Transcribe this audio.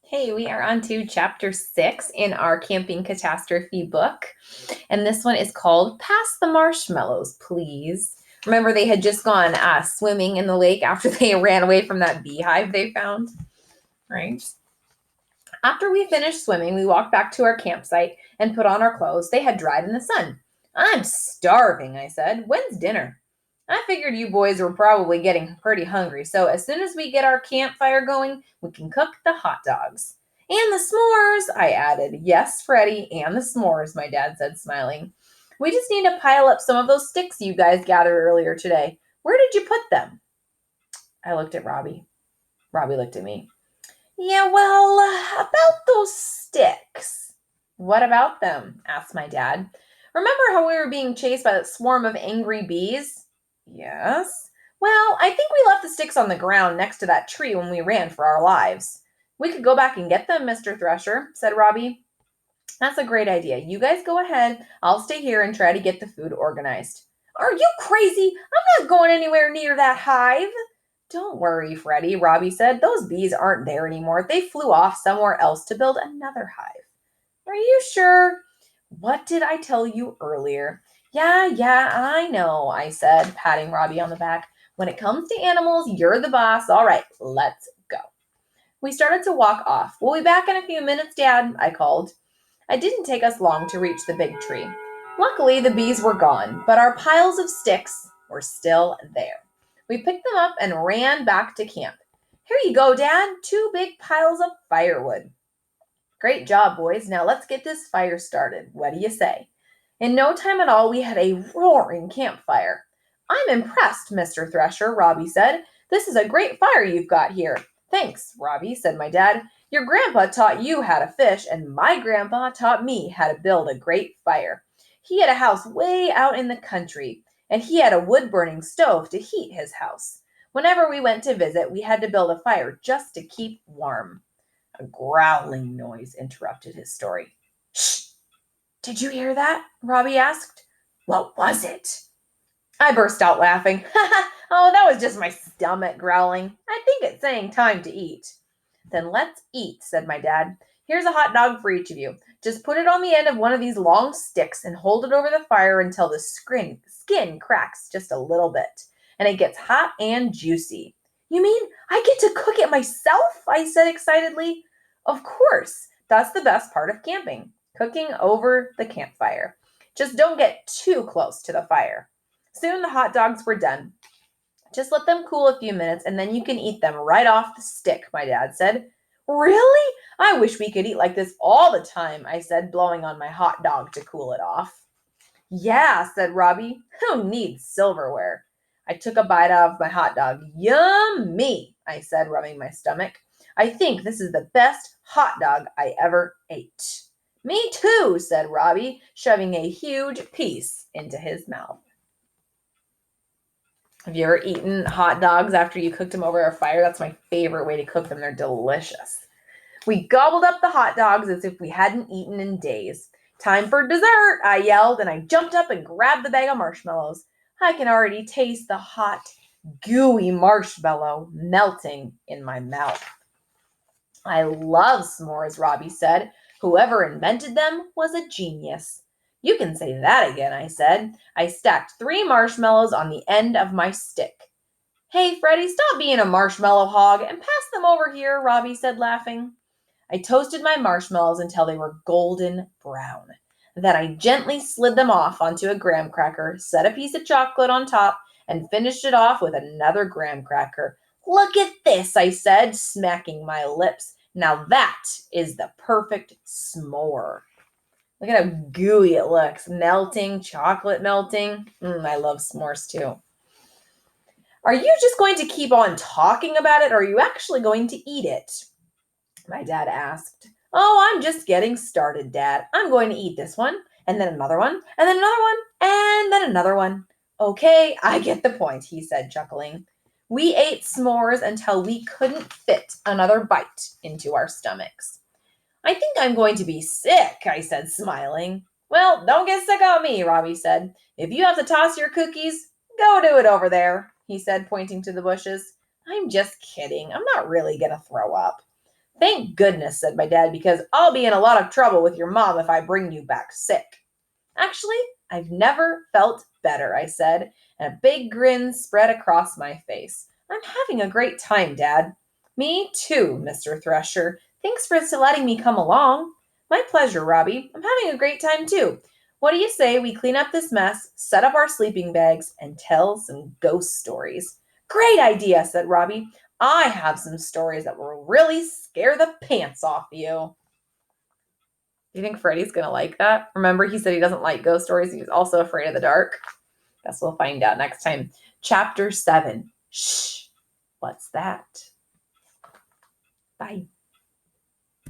Hey, we are on to chapter 6 in our Camping Catastrophe book. And this one is called Pass the Marshmallows, Please. Remember, they had just gone swimming in the lake after they ran away from that beehive they found, right? After we finished swimming, we walked back to our campsite and put on our clothes. They had dried in the sun. I'm starving, I said. When's dinner? I figured you boys were probably getting pretty hungry, so as soon as we get our campfire going, we can cook the hot dogs. And the s'mores, I added. Yes, Freddie, and the s'mores, my dad said, smiling. We just need to pile up some of those sticks you guys gathered earlier today. Where did you put them? I looked at Robbie. Robbie looked at me. Yeah, well, about those sticks. What about them? Asked my dad. Remember how we were being chased by that swarm of angry bees? Yes. Well, I think we left the sticks on the ground next to that tree when we ran for our lives. We could go back and get them, Mr. Thresher, said Robbie. That's a great idea. You guys go ahead. I'll stay here and try to get the food organized. Are you crazy? I'm not going anywhere near that hive. Don't worry, Freddie, Robbie said. Those bees aren't there anymore. They flew off somewhere else to build another hive. Are you sure? What did I tell you earlier? Yeah, I know, I said, patting Robbie on the back. When it comes to animals, you're the boss. All right, let's go. We started to walk off. We'll be back in a few minutes, Dad, I called. It didn't take us long to reach the big tree. Luckily, the bees were gone, but our piles of sticks were still there. We picked them up and ran back to camp. Here you go, Dad. 2 big piles of firewood. Great job, boys. Now let's get this fire started. What do you say? In no time at all, we had a roaring campfire. I'm impressed, Mr. Thresher, Robbie said. This is a great fire you've got here. Thanks, Robbie, said my dad. Your grandpa taught you how to fish, and my grandpa taught me how to build a great fire. He had a house way out in the country, and he had a wood-burning stove to heat his house. Whenever we went to visit, we had to build a fire just to keep warm. A growling noise interrupted his story. Shh! Did you hear that? Robbie asked. What was it? I burst out laughing. Oh, that was just my stomach growling. I think it's saying time to eat. Then let's eat, said my dad. Here's a hot dog for each of you. Just put it on the end of one of these long sticks and hold it over the fire until the skin cracks just a little bit and it gets hot and juicy. You mean I get to cook it myself? I said excitedly. Of course. That's the best part of camping, cooking over the campfire. Just don't get too close to the fire. Soon the hot dogs were done. Just let them cool a few minutes and then you can eat them right off the stick, my dad said. Really? I wish we could eat like this all the time, I said, blowing on my hot dog to cool it off. Yeah, said Robbie. Who needs silverware? I took a bite out of my hot dog. Yummy, I said, rubbing my stomach. I think this is the best hot dog I ever ate. Me too, said Robbie, shoving a huge piece into his mouth. Have you ever eaten hot dogs after you cooked them over a fire? That's my favorite way to cook them. They're delicious. We gobbled up the hot dogs as if we hadn't eaten in days. Time for dessert, I yelled, and I jumped up and grabbed the bag of marshmallows. I can already taste the hot, gooey marshmallow melting in my mouth. I love s'mores, Robbie said. Whoever invented them was a genius. You can say that again, I said. I stacked 3 marshmallows on the end of my stick. Hey, Freddie, stop being a marshmallow hog and pass them over here, Robbie said, laughing. I toasted my marshmallows until they were golden brown. Then I gently slid them off onto a graham cracker, set a piece of chocolate on top, and finished it off with another graham cracker. Look at this, I said, smacking my lips. Now that is the perfect s'more. Look at how gooey it looks. Melting, chocolate melting. I love s'mores too. Are you just going to keep on talking about it, or are you actually going to eat it? My dad asked. Oh, I'm just getting started, Dad. I'm going to eat this one, and then another one, and then another one, and then another one. Okay, I get the point, he said, chuckling. We ate s'mores until we couldn't fit another bite into our stomachs. I think I'm going to be sick, I said, smiling. Well, don't get sick on me, Robbie said. If you have to toss your cookies, go do it over there, he said, pointing to the bushes. I'm just kidding. I'm not really going to throw up. Thank goodness, said my dad, because I'll be in a lot of trouble with your mom if I bring you back sick. Actually, I've never felt better, I said, and a big grin spread across my face. I'm having a great time, Dad. Me too, Mr. Thresher. Thanks for letting me come along. My pleasure, Robbie. I'm having a great time too. What do you say we clean up this mess, set up our sleeping bags, and tell some ghost stories? Great idea, said Robbie. I have some stories that will really scare the pants off you. Do you think Freddy's going to like that? Remember, he said he doesn't like ghost stories. He's also afraid of the dark. Guess we'll find out next time. Chapter 7. Shh. What's that? Bye.